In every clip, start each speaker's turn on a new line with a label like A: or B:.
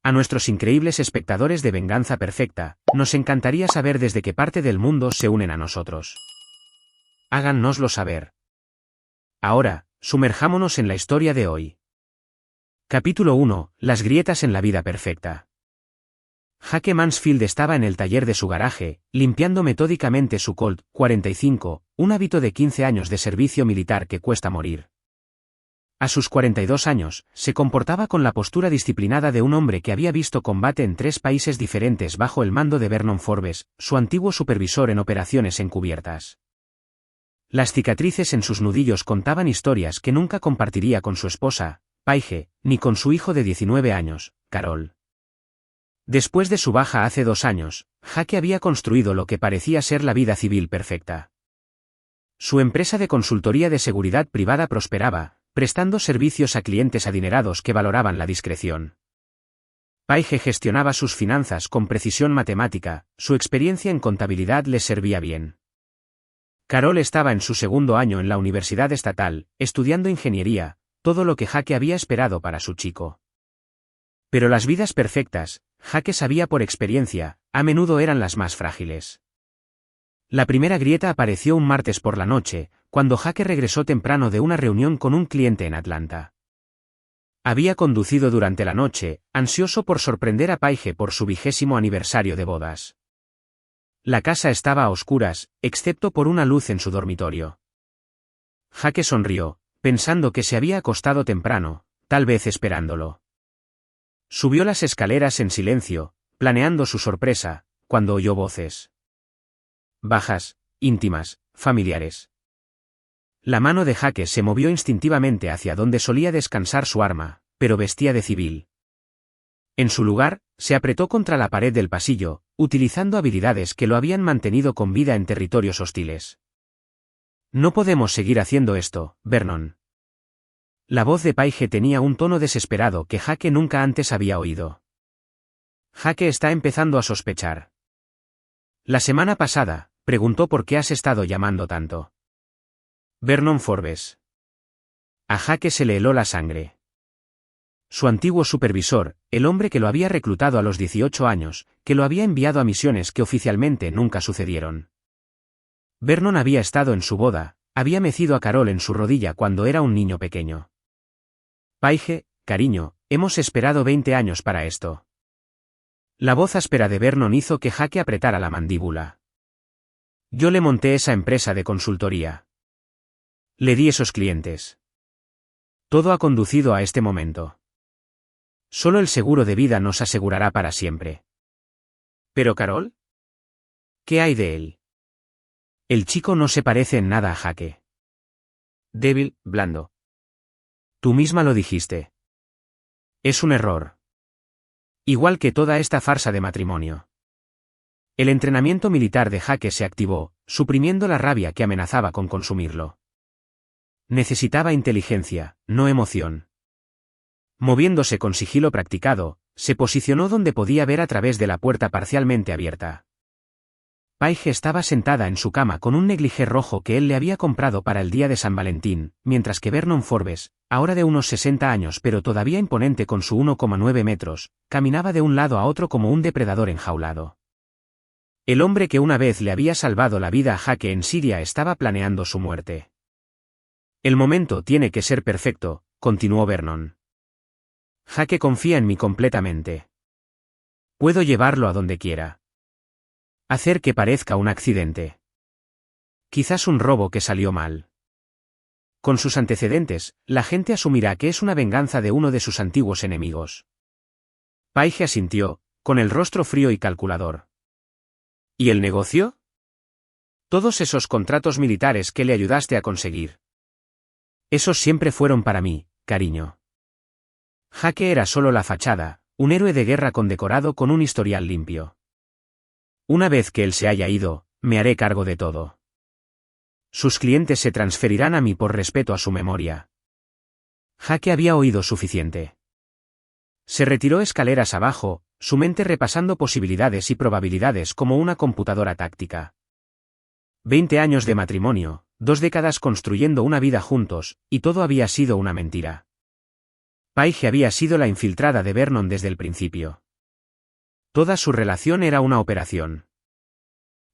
A: A nuestros increíbles espectadores de Venganza Perfecta, nos encantaría saber desde qué parte del mundo se unen a nosotros. Háganoslo saber. Ahora, sumerjámonos en la historia de hoy. Capítulo 1. Las grietas en la vida perfecta. Jake Mansfield estaba en el taller de su garaje, limpiando metódicamente su Colt 45, un hábito de 15 años de servicio militar que cuesta morir. A sus 42 años, se comportaba con la postura disciplinada de un hombre que había visto combate en 3 países diferentes bajo el mando de Vernon Forbes, su antiguo supervisor en operaciones encubiertas. Las cicatrices en sus nudillos contaban historias que nunca compartiría con su esposa, Paige, ni con su hijo de 19 años, Carol. Después de su baja hace 2 años, Jake había construido lo que parecía ser la vida civil perfecta. Su empresa de consultoría de seguridad privada prosperaba, prestando servicios a clientes adinerados que valoraban la discreción. Paige gestionaba sus finanzas con precisión matemática, su experiencia en contabilidad les servía bien. Carol estaba en su 2º año en la Universidad Estatal, estudiando ingeniería, todo lo que Jake había esperado para su chico. Pero las vidas perfectas, Jake sabía por experiencia, a menudo eran las más frágiles. La primera grieta apareció un martes por la noche, cuando Jake regresó temprano de una reunión con un cliente en Atlanta. Había conducido durante la noche, ansioso por sorprender a Paige por su 20º aniversario de bodas. La casa estaba a oscuras, excepto por una luz en su dormitorio. Jake sonrió, pensando que se había acostado temprano, tal vez esperándolo. Subió las escaleras en silencio, planeando su sorpresa, cuando oyó voces. Bajas, íntimas, familiares. La mano de Jake se movió instintivamente hacia donde solía descansar su arma, pero vestía de civil. En su lugar, se apretó contra la pared del pasillo, utilizando habilidades que lo habían mantenido con vida en territorios hostiles. No podemos seguir haciendo esto, Vernon. La voz de Paige tenía un tono desesperado que Jake nunca antes había oído. Jake está empezando a sospechar. La semana pasada, preguntó por qué has estado llamando tanto. Vernon Forbes. A Jake se le heló la sangre. Su antiguo supervisor, el hombre que lo había reclutado a los 18 años, que lo había enviado a misiones que oficialmente nunca sucedieron. Vernon había estado en su boda, había mecido a Carol en su rodilla cuando era un niño pequeño. Paige, cariño, hemos esperado 20 años para esto. La voz áspera de Vernon hizo que Jake apretara la mandíbula. Yo le monté esa empresa de consultoría. Le di esos clientes. Todo ha conducido a este momento. Solo el seguro de vida nos asegurará para siempre. ¿Pero Carol? ¿Qué hay de él? El chico no se parece en nada a Jake. Débil, blando. Tú misma lo dijiste. Es un error. Igual que toda esta farsa de matrimonio. El entrenamiento militar de Jake se activó, suprimiendo la rabia que amenazaba con consumirlo. Necesitaba inteligencia, no emoción. Moviéndose con sigilo practicado, se posicionó donde podía ver a través de la puerta parcialmente abierta. Paige estaba sentada en su cama con un negligé rojo que él le había comprado para el día de San Valentín, mientras que Vernon Forbes, ahora de unos 60 años pero todavía imponente con su 1,9 metros, caminaba de un lado a otro como un depredador enjaulado. El hombre que una vez le había salvado la vida a Jake en Siria estaba planeando su muerte. El momento tiene que ser perfecto, continuó Vernon. Jake confía en mí completamente. Puedo llevarlo a donde quiera. Hacer que parezca un accidente. Quizás un robo que salió mal. Con sus antecedentes, la gente asumirá que es una venganza de uno de sus antiguos enemigos. Paige asintió, con el rostro frío y calculador. ¿Y el negocio? Todos esos contratos militares que le ayudaste a conseguir. Esos siempre fueron para mí, cariño. Jake era solo la fachada, un héroe de guerra condecorado con un historial limpio. Una vez que él se haya ido, me haré cargo de todo. Sus clientes se transferirán a mí por respeto a su memoria. Jake había oído suficiente. Se retiró escaleras abajo, su mente repasando posibilidades y probabilidades como una computadora táctica. 20 años de matrimonio, 2 décadas construyendo una vida juntos, y todo había sido una mentira. Paige había sido la infiltrada de Vernon desde el principio. Toda su relación era una operación.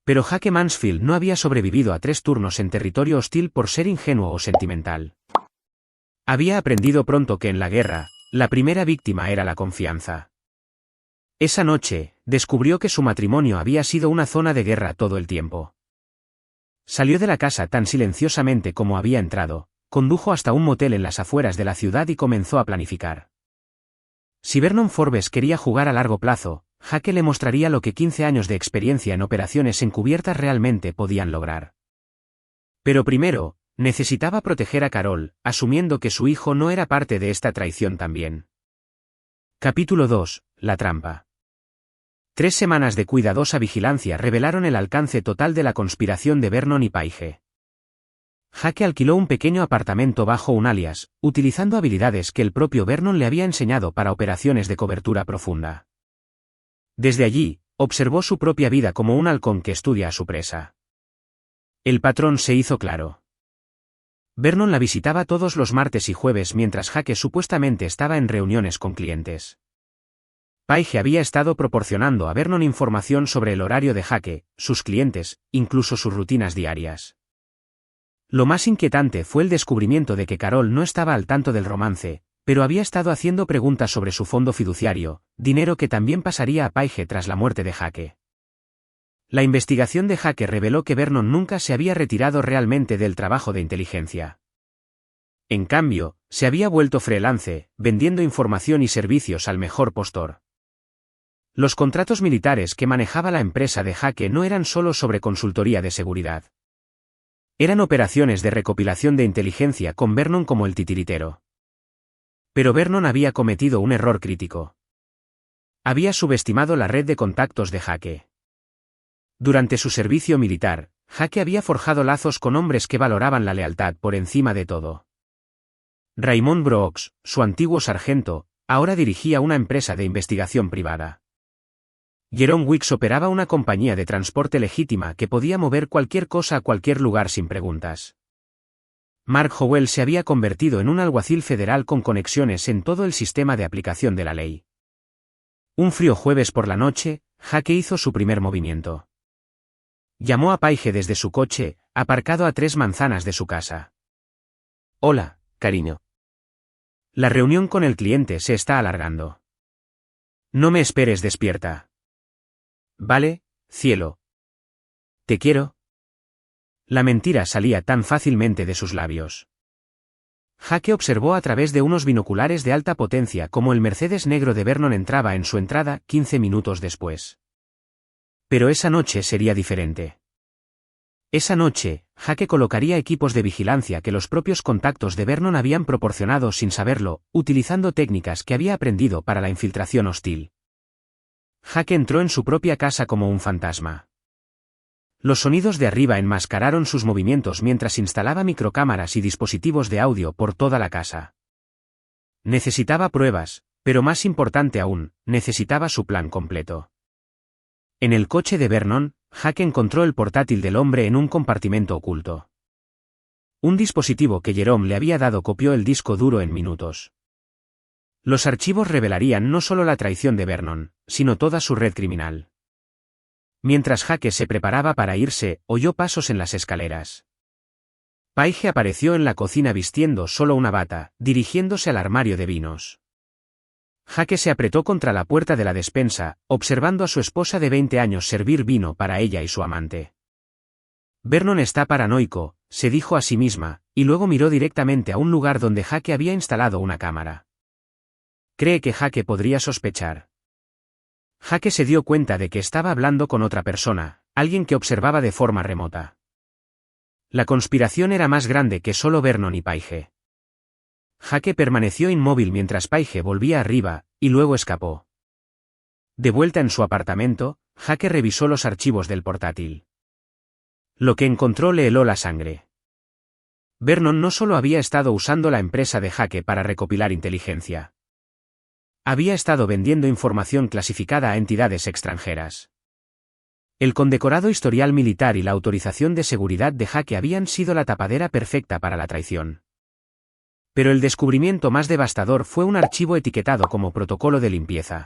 A: Pero Jake Mansfield no había sobrevivido a 3 turnos en territorio hostil por ser ingenuo o sentimental. Había aprendido pronto que en la guerra, la primera víctima era la confianza. Esa noche, descubrió que su matrimonio había sido una zona de guerra todo el tiempo. Salió de la casa tan silenciosamente como había entrado, condujo hasta un motel en las afueras de la ciudad y comenzó a planificar. Si Vernon Forbes quería jugar a largo plazo, Jake le mostraría lo que 15 años de experiencia en operaciones encubiertas realmente podían lograr. Pero primero, necesitaba proteger a Carol, asumiendo que su hijo no era parte de esta traición también. Capítulo 2. La trampa. 3 semanas de cuidadosa vigilancia revelaron el alcance total de la conspiración de Vernon y Paige. Jake alquiló un pequeño apartamento bajo un alias, utilizando habilidades que el propio Vernon le había enseñado para operaciones de cobertura profunda. Desde allí, observó su propia vida como un halcón que estudia a su presa. El patrón se hizo claro. Vernon la visitaba todos los martes y jueves mientras Jake supuestamente estaba en reuniones con clientes. Paige había estado proporcionando a Vernon información sobre el horario de Jake, sus clientes, incluso sus rutinas diarias. Lo más inquietante fue el descubrimiento de que Carol no estaba al tanto del romance, pero había estado haciendo preguntas sobre su fondo fiduciario, dinero que también pasaría a Paige tras la muerte de Jake. La investigación de Jake reveló que Vernon nunca se había retirado realmente del trabajo de inteligencia. En cambio, se había vuelto freelance, vendiendo información y servicios al mejor postor. Los contratos militares que manejaba la empresa de Jake no eran solo sobre consultoría de seguridad. Eran operaciones de recopilación de inteligencia con Vernon como el titiritero. Pero Vernon había cometido un error crítico. Había subestimado la red de contactos de Jake. Durante su servicio militar, Jake había forjado lazos con hombres que valoraban la lealtad por encima de todo. Raymond Brooks, su antiguo sargento, ahora dirigía una empresa de investigación privada. Jerome Wicks operaba una compañía de transporte legítima que podía mover cualquier cosa a cualquier lugar sin preguntas. Mark Howell se había convertido en un alguacil federal con conexiones en todo el sistema de aplicación de la ley. Un frío jueves por la noche, Jake hizo su primer movimiento. Llamó a Paige desde su coche, aparcado a 3 manzanas de su casa. Hola, cariño. La reunión con el cliente se está alargando. No me esperes despierta. Vale, cielo. Te quiero. La mentira salía tan fácilmente de sus labios. Jake observó a través de unos binoculares de alta potencia cómo el Mercedes negro de Vernon entraba en su entrada 15 minutos después. Pero esa noche sería diferente. Esa noche, Jake colocaría equipos de vigilancia que los propios contactos de Vernon habían proporcionado sin saberlo, utilizando técnicas que había aprendido para la infiltración hostil. Jake entró en su propia casa como un fantasma. Los sonidos de arriba enmascararon sus movimientos mientras instalaba microcámaras y dispositivos de audio por toda la casa. Necesitaba pruebas, pero más importante aún, necesitaba su plan completo. En el coche de Vernon, Jake encontró el portátil del hombre en un compartimento oculto. Un dispositivo que Jerome le había dado copió el disco duro en minutos. Los archivos revelarían no solo la traición de Vernon, sino toda su red criminal. Mientras Jake se preparaba para irse, oyó pasos en las escaleras. Paige apareció en la cocina vistiendo solo una bata, dirigiéndose al armario de vinos. Jake se apretó contra la puerta de la despensa, observando a su esposa de 20 años servir vino para ella y su amante. Vernon está paranoico, se dijo a sí misma, y luego miró directamente a un lugar donde Jake había instalado una cámara. Cree que Jake podría sospechar. Jake se dio cuenta de que estaba hablando con otra persona, alguien que observaba de forma remota. La conspiración era más grande que solo Vernon y Paige. Jake permaneció inmóvil mientras Paige volvía arriba, y luego escapó. De vuelta en su apartamento, Jake revisó los archivos del portátil. Lo que encontró le heló la sangre. Vernon no solo había estado usando la empresa de Jake para recopilar inteligencia. Había estado vendiendo información clasificada a entidades extranjeras. El condecorado historial militar y la autorización de seguridad de Jake habían sido la tapadera perfecta para la traición. Pero el descubrimiento más devastador fue un archivo etiquetado como protocolo de limpieza.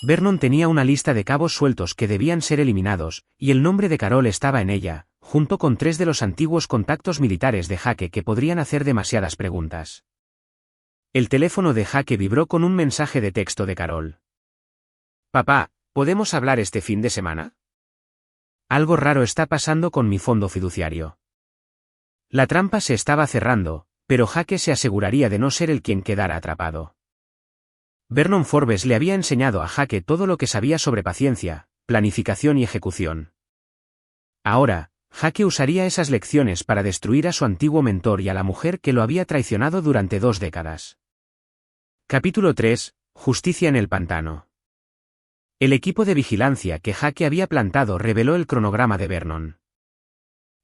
A: Vernon tenía una lista de cabos sueltos que debían ser eliminados, y el nombre de Carol estaba en ella, junto con 3 de los antiguos contactos militares de Jake que podrían hacer demasiadas preguntas. El teléfono de Jake vibró con un mensaje de texto de Carol. «Papá, ¿podemos hablar este fin de semana? Algo raro está pasando con mi fondo fiduciario». La trampa se estaba cerrando, pero Jake se aseguraría de no ser el quien quedara atrapado. Vernon Forbes le había enseñado a Jake todo lo que sabía sobre paciencia, planificación y ejecución. Ahora, Jake usaría esas lecciones para destruir a su antiguo mentor y a la mujer que lo había traicionado durante 2 décadas. Capítulo 3. Justicia en el pantano. El equipo de vigilancia que Jake había plantado reveló el cronograma de Vernon.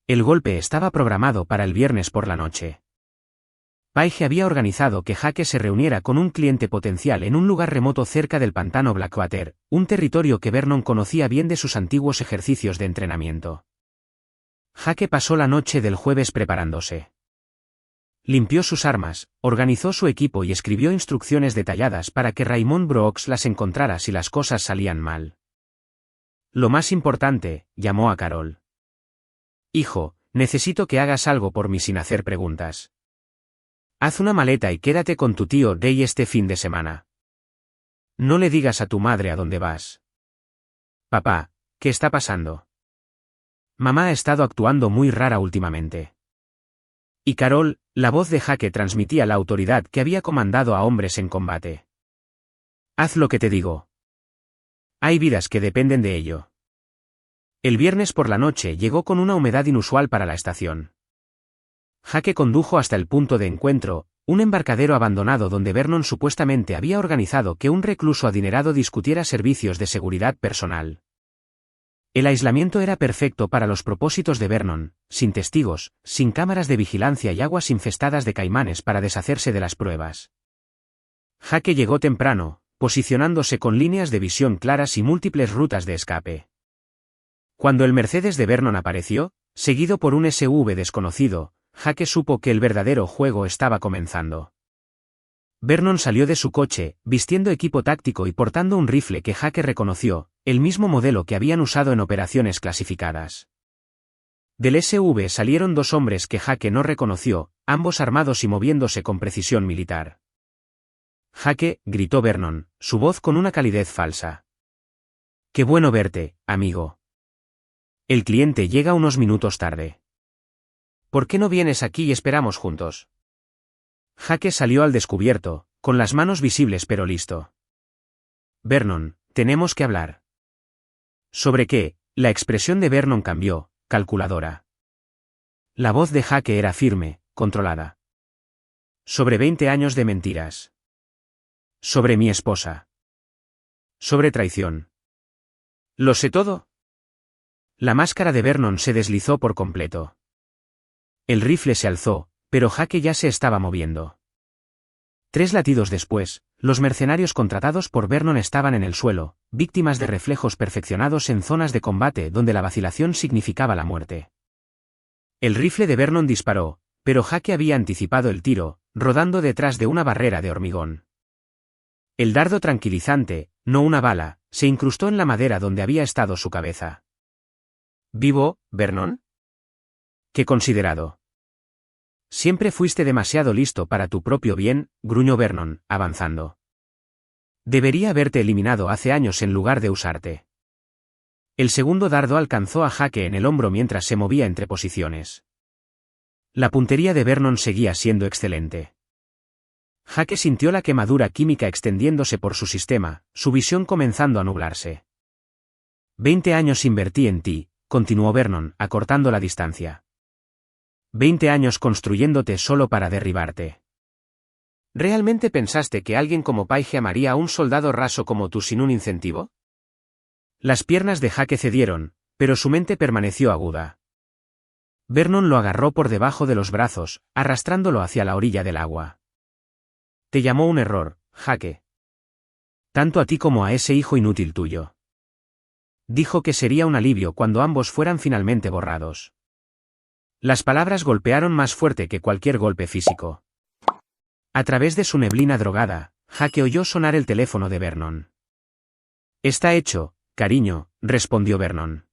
A: El golpe estaba programado para el viernes por la noche. Paige había organizado que Jake se reuniera con un cliente potencial en un lugar remoto cerca del pantano Blackwater, un territorio que Vernon conocía bien de sus antiguos ejercicios de entrenamiento. Jake pasó la noche del jueves preparándose. Limpió sus armas, organizó su equipo y escribió instrucciones detalladas para que Raymond Brooks las encontrara si las cosas salían mal. Lo más importante, llamó a Carol. «Hijo, necesito que hagas algo por mí sin hacer preguntas. Haz una maleta y quédate con tu tío Day este fin de semana. No le digas a tu madre a dónde vas». «Papá, ¿qué está pasando?» «Mamá ha estado actuando muy rara últimamente». Y Carol, la voz de Jake transmitía la autoridad que había comandado a hombres en combate. «Haz lo que te digo. Hay vidas que dependen de ello». El viernes por la noche llegó con una humedad inusual para la estación. Jake condujo hasta el punto de encuentro, un embarcadero abandonado donde Vernon supuestamente había organizado que un recluso adinerado discutiera servicios de seguridad personal. El aislamiento era perfecto para los propósitos de Vernon, sin testigos, sin cámaras de vigilancia y aguas infestadas de caimanes para deshacerse de las pruebas. Jake llegó temprano, posicionándose con líneas de visión claras y múltiples rutas de escape. Cuando el Mercedes de Vernon apareció, seguido por un SUV desconocido, Jake supo que el verdadero juego estaba comenzando. Vernon salió de su coche, vistiendo equipo táctico y portando un rifle que Jake reconoció, el mismo modelo que habían usado en operaciones clasificadas. Del SUV salieron 2 hombres que Jake no reconoció, ambos armados y moviéndose con precisión militar. «Jake», gritó Vernon, su voz con una calidez falsa. «Qué bueno verte, amigo. El cliente llega unos minutos tarde. ¿Por qué no vienes aquí y esperamos juntos?» Jake salió al descubierto, con las manos visibles pero listo. «Vernon, tenemos que hablar». «¿Sobre qué?». La expresión de Vernon cambió, calculadora. La voz de Jake era firme, controlada. «Sobre 20 años de mentiras. Sobre mi esposa. Sobre traición. ¿Lo sé todo?». La máscara de Vernon se deslizó por completo. El rifle se alzó, pero Jake ya se estaba moviendo. 3 latidos después, los mercenarios contratados por Vernon estaban en el suelo, víctimas de reflejos perfeccionados en zonas de combate donde la vacilación significaba la muerte. El rifle de Vernon disparó, pero Jake había anticipado el tiro, rodando detrás de una barrera de hormigón. El dardo tranquilizante, no una bala, se incrustó en la madera donde había estado su cabeza. «¿Vivo, Vernon?». «Qué considerado». «Siempre fuiste demasiado listo para tu propio bien», gruñó Vernon, avanzando. «Debería haberte eliminado hace años en lugar de usarte». El segundo dardo alcanzó a Jake en el hombro mientras se movía entre posiciones. La puntería de Vernon seguía siendo excelente. Jake sintió la quemadura química extendiéndose por su sistema, su visión comenzando a nublarse. 20 años invertí en ti, continuó Vernon, acortando la distancia. 20 años construyéndote solo para derribarte. ¿Realmente pensaste que alguien como Paige amaría a un soldado raso como tú sin un incentivo? Las piernas de Jake cedieron, pero su mente permaneció aguda. Vernon lo agarró por debajo de los brazos, arrastrándolo hacia la orilla del agua. «Te llamó un error, Jake. Tanto a ti como a ese hijo inútil tuyo. Dijo que sería un alivio cuando ambos fueran finalmente borrados». Las palabras golpearon más fuerte que cualquier golpe físico. A través de su neblina drogada, Jake oyó sonar el teléfono de Vernon. Está hecho, cariño, respondió Vernon.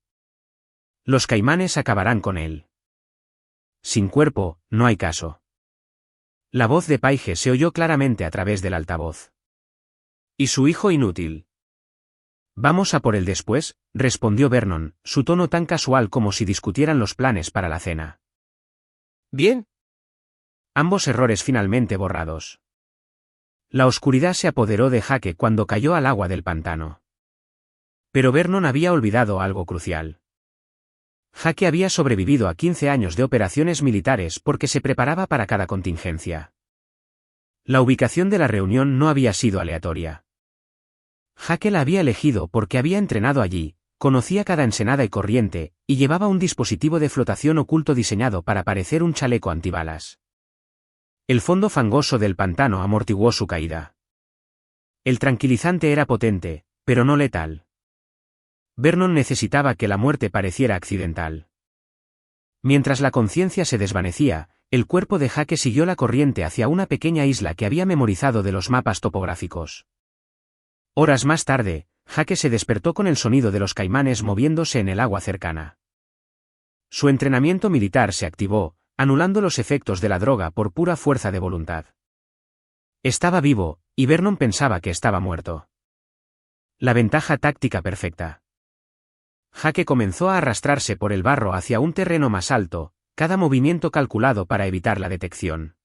A: Los caimanes acabarán con él. Sin cuerpo, no hay caso. La voz de Paige se oyó claramente a través del altavoz. ¿Y su hijo inútil? Vamos a por él después, respondió Vernon, su tono tan casual como si discutieran los planes para la cena. Bien. Ambos errores finalmente borrados. La oscuridad se apoderó de Jake cuando cayó al agua del pantano. Pero Vernon había olvidado algo crucial. Jake había sobrevivido a 15 años de operaciones militares porque se preparaba para cada contingencia. La ubicación de la reunión no había sido aleatoria. Jake la había elegido porque había entrenado allí, conocía cada ensenada y corriente, y llevaba un dispositivo de flotación oculto diseñado para parecer un chaleco antibalas. El fondo fangoso del pantano amortiguó su caída. El tranquilizante era potente, pero no letal. Vernon necesitaba que la muerte pareciera accidental. Mientras la conciencia se desvanecía, el cuerpo de Jake siguió la corriente hacia una pequeña isla que había memorizado de los mapas topográficos. Horas más tarde, Jake se despertó con el sonido de los caimanes moviéndose en el agua cercana. Su entrenamiento militar se activó, anulando los efectos de la droga por pura fuerza de voluntad. Estaba vivo, y Vernon pensaba que estaba muerto. La ventaja táctica perfecta. Jake comenzó a arrastrarse por el barro hacia un terreno más alto, cada movimiento calculado para evitar la detección.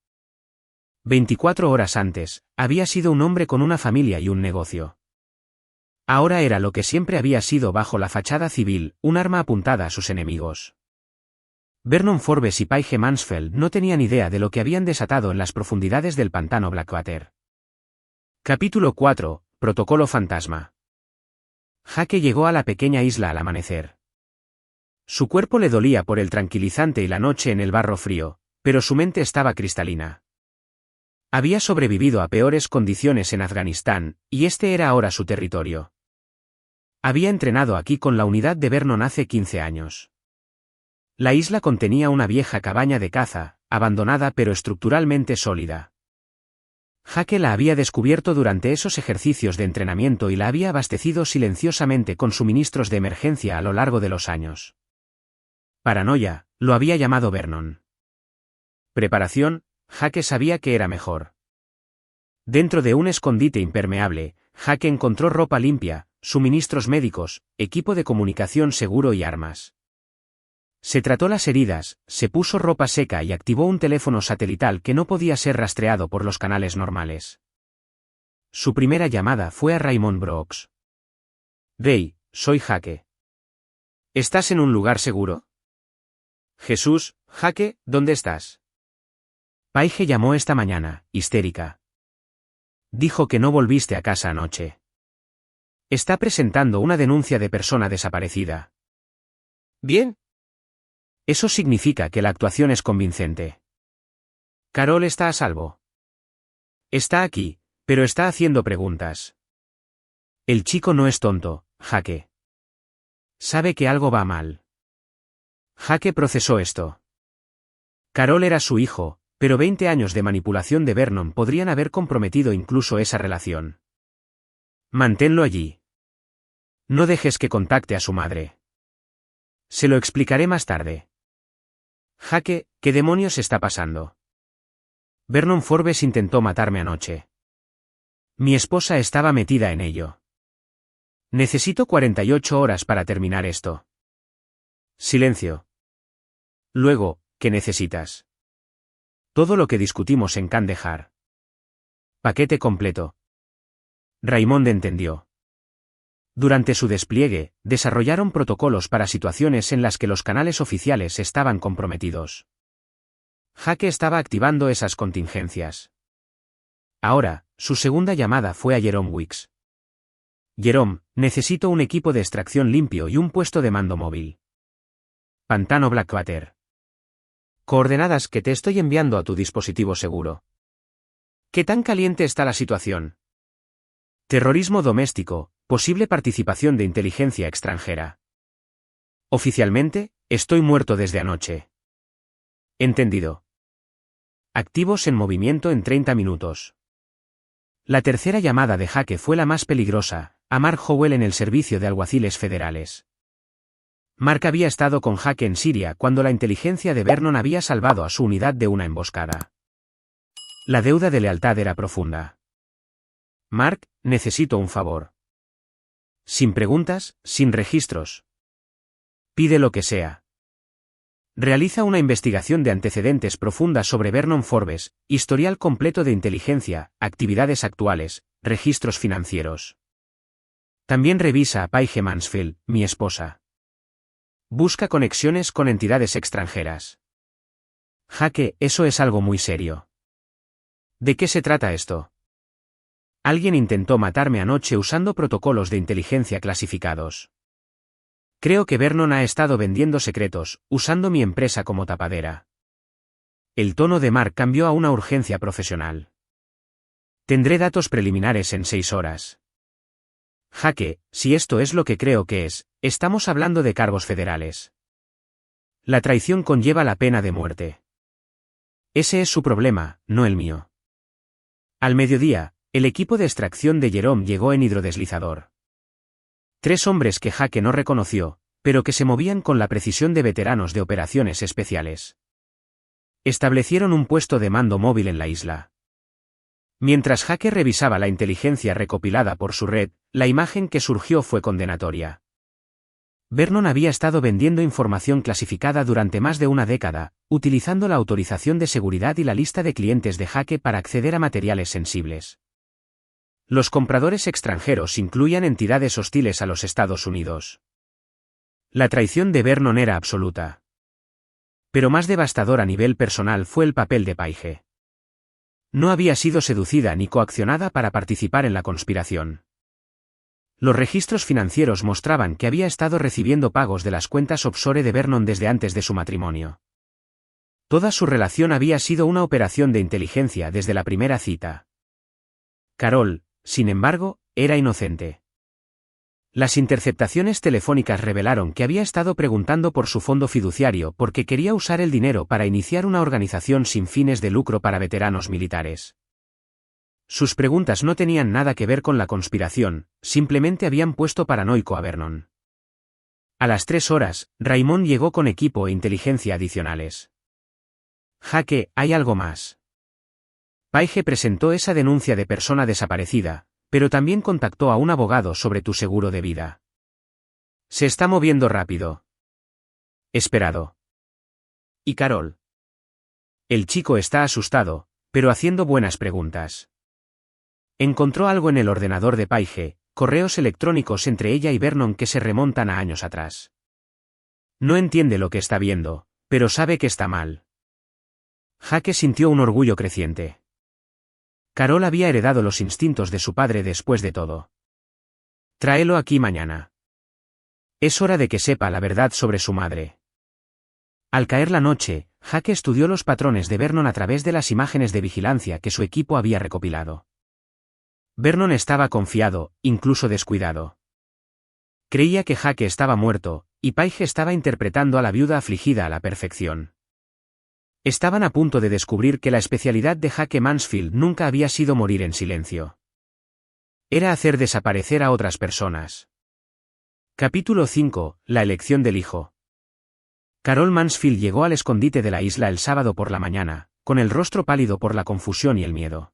A: 24 horas antes, había sido un hombre con una familia y un negocio. Ahora era lo que siempre había sido bajo la fachada civil, un arma apuntada a sus enemigos. Vernon Forbes y Paige Mansfield no tenían idea de lo que habían desatado en las profundidades del pantano Blackwater. Capítulo 4, Protocolo Fantasma. Jake llegó a la pequeña isla al amanecer. Su cuerpo le dolía por el tranquilizante y la noche en el barro frío, pero su mente estaba cristalina. Había sobrevivido a peores condiciones en Afganistán, y este era ahora su territorio. Había entrenado aquí con la unidad de Vernon hace 15 años. La isla contenía una vieja cabaña de caza, abandonada pero estructuralmente sólida. Jake la había descubierto durante esos ejercicios de entrenamiento y la había abastecido silenciosamente con suministros de emergencia a lo largo de los años. Paranoia, lo había llamado Vernon. Preparación, Jake sabía que era mejor. Dentro de un escondite impermeable, Jake encontró ropa limpia, suministros médicos, equipo de comunicación seguro y armas. Se trató las heridas, se puso ropa seca y activó un teléfono satelital que no podía ser rastreado por los canales normales. Su primera llamada fue a Raymond Brooks. «Ray, soy Jake. ¿Estás en un lugar seguro?» «Jesús, Jake, ¿dónde estás?» Paige llamó esta mañana, histérica. Dijo que no volviste a casa anoche. Está presentando una denuncia de persona desaparecida. «Bien. Eso significa que la actuación es convincente. Carol está a salvo. Está aquí, pero está haciendo preguntas. El chico no es tonto, Jake. Sabe que algo va mal. Jake procesó esto. Carol era su hijo, pero 20 años de manipulación de Vernon podrían haber comprometido incluso esa relación. Manténlo allí. No dejes que contacte a su madre. Se lo explicaré más tarde. Jake, ¿qué demonios está pasando? Vernon Forbes intentó matarme anoche. Mi esposa estaba metida en ello. Necesito 48 horas para terminar esto. Silencio. Luego, ¿qué necesitas? Todo lo que discutimos en Kandahar. Paquete completo. Raymond entendió. Durante su despliegue, desarrollaron protocolos para situaciones en las que los canales oficiales estaban comprometidos. Jake estaba activando esas contingencias. Ahora, su segunda llamada fue a Jerome Weeks. Jerome, necesito un equipo de extracción limpio y un puesto de mando móvil. Pantano Blackwater. Coordenadas que te estoy enviando a tu dispositivo seguro. ¿Qué tan caliente está la situación? Terrorismo doméstico, posible participación de inteligencia extranjera. Oficialmente, estoy muerto desde anoche. Entendido. Activos en movimiento en 30 minutos. La tercera llamada de jaque fue la más peligrosa, a Mark Howell en el Servicio de Alguaciles Federales. Mark había estado con jaque en Siria cuando la inteligencia de Vernon había salvado a su unidad de una emboscada. La deuda de lealtad era profunda. Mark, necesito un favor. Sin preguntas, sin registros. Pide lo que sea. Realiza una investigación de antecedentes profunda sobre Vernon Forbes, historial completo de inteligencia, actividades actuales, registros financieros. También revisa a Paige Mansfield, mi esposa. Busca conexiones con entidades extranjeras. Jaque, eso es algo muy serio. ¿De qué se trata esto? Alguien intentó matarme anoche usando protocolos de inteligencia clasificados. Creo que Vernon ha estado vendiendo secretos, usando mi empresa como tapadera. El tono de Mark cambió a una urgencia profesional. Tendré datos preliminares en 6 horas. Jaque, si esto es lo que creo que es, estamos hablando de cargos federales. La traición conlleva la pena de muerte. Ese es su problema, no el mío. Al mediodía, el equipo de extracción de Jerome llegó en hidrodeslizador. 3 hombres que Jaque no reconoció, pero que se movían con la precisión de veteranos de operaciones especiales. Establecieron un puesto de mando móvil en la isla. Mientras Jaque revisaba la inteligencia recopilada por su red, la imagen que surgió fue condenatoria. Vernon había estado vendiendo información clasificada durante más de una década, utilizando la autorización de seguridad y la lista de clientes de Jaque para acceder a materiales sensibles. Los compradores extranjeros incluían entidades hostiles a los Estados Unidos. La traición de Vernon era absoluta. Pero más devastador a nivel personal fue el papel de Paige. No había sido seducida ni coaccionada para participar en la conspiración. Los registros financieros mostraban que había estado recibiendo pagos de las cuentas offshore de Vernon desde antes de su matrimonio. Toda su relación había sido una operación de inteligencia desde la primera cita. Carol, sin embargo, era inocente. Las interceptaciones telefónicas revelaron que había estado preguntando por su fondo fiduciario porque quería usar el dinero para iniciar una organización sin fines de lucro para veteranos militares. Sus preguntas no tenían nada que ver con la conspiración, simplemente habían puesto paranoico a Vernon. A las 3 horas, Raymond llegó con equipo e inteligencia adicionales. Jaque, hay algo más. Paige presentó esa denuncia de persona desaparecida, pero también contactó a un abogado sobre tu seguro de vida. Se está moviendo rápido. Esperado. ¿Y Carol? El chico está asustado, pero haciendo buenas preguntas. Encontró algo en el ordenador de Paige, correos electrónicos entre ella y Vernon que se remontan a años atrás. No entiende lo que está viendo, pero sabe que está mal. Jaque sintió un orgullo creciente. Carol había heredado los instintos de su padre después de todo. Tráelo aquí mañana. Es hora de que sepa la verdad sobre su madre. Al caer la noche, Jaque estudió los patrones de Vernon a través de las imágenes de vigilancia que su equipo había recopilado. Vernon estaba confiado, incluso descuidado. Creía que Jaque estaba muerto, y Paige estaba interpretando a la viuda afligida a la perfección. Estaban a punto de descubrir que la especialidad de Jaque Mansfield nunca había sido morir en silencio. Era hacer desaparecer a otras personas. Capítulo 5. La elección del hijo. Carol Mansfield llegó al escondite de la isla el sábado por la mañana, con el rostro pálido por la confusión y el miedo.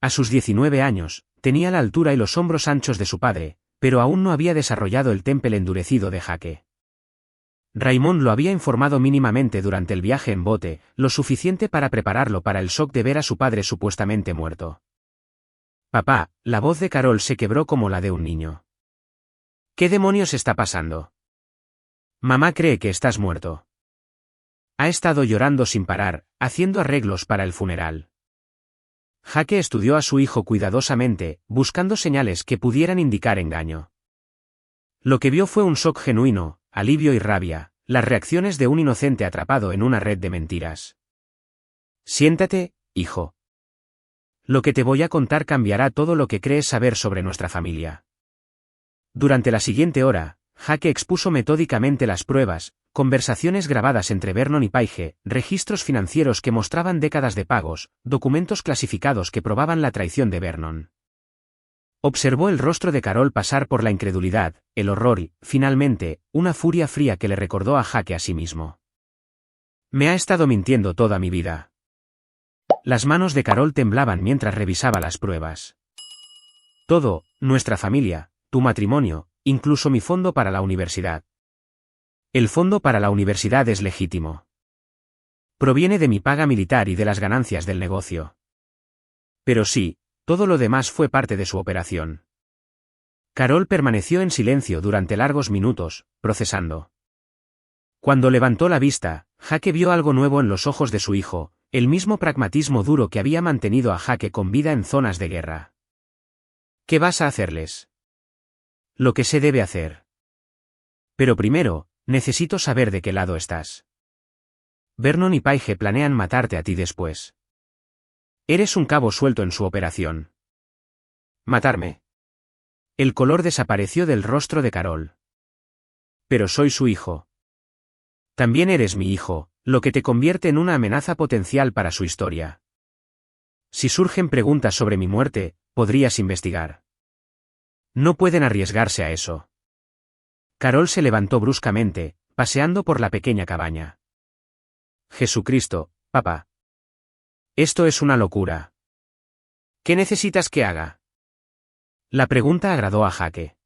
A: A sus 19 años, tenía la altura y los hombros anchos de su padre, pero aún no había desarrollado el temple endurecido de Jaque. Raymond lo había informado mínimamente durante el viaje en bote, lo suficiente para prepararlo para el shock de ver a su padre supuestamente muerto. Papá, la voz de Carol se quebró como la de un niño. ¿Qué demonios está pasando? Mamá cree que estás muerto. Ha estado llorando sin parar, haciendo arreglos para el funeral. Jaque estudió a su hijo cuidadosamente, buscando señales que pudieran indicar engaño. Lo que vio fue un shock genuino, alivio y rabia, las reacciones de un inocente atrapado en una red de mentiras. Siéntate, hijo. Lo que te voy a contar cambiará todo lo que crees saber sobre nuestra familia. Durante la siguiente hora, Jaque expuso metódicamente las pruebas, conversaciones grabadas entre Vernon y Paige, registros financieros que mostraban décadas de pagos, documentos clasificados que probaban la traición de Vernon. Observó el rostro de Carol pasar por la incredulidad, el horror y, finalmente, una furia fría que le recordó a Jake a sí mismo. Me ha estado mintiendo toda mi vida. Las manos de Carol temblaban mientras revisaba las pruebas. Todo, nuestra familia, tu matrimonio, incluso mi fondo para la universidad. El fondo para la universidad es legítimo. Proviene de mi paga militar y de las ganancias del negocio. Pero sí, todo lo demás fue parte de su operación. Carol permaneció en silencio durante largos minutos, procesando. Cuando levantó la vista, Jake vio algo nuevo en los ojos de su hijo, el mismo pragmatismo duro que había mantenido a Jake con vida en zonas de guerra. ¿Qué vas a hacerles? Lo que se debe hacer. Pero primero, necesito saber de qué lado estás. Vernon y Paige planean matarte a ti después. Eres un cabo suelto en su operación. ¿Matarme? El color desapareció del rostro de Carol. Pero soy su hijo. También eres mi hijo, lo que te convierte en una amenaza potencial para su historia. Si surgen preguntas sobre mi muerte, podrías investigar. No pueden arriesgarse a eso. Carol se levantó bruscamente, paseando por la pequeña cabaña. Jesucristo, papá. Esto es una locura. ¿Qué necesitas que haga? La pregunta agradó a Jake.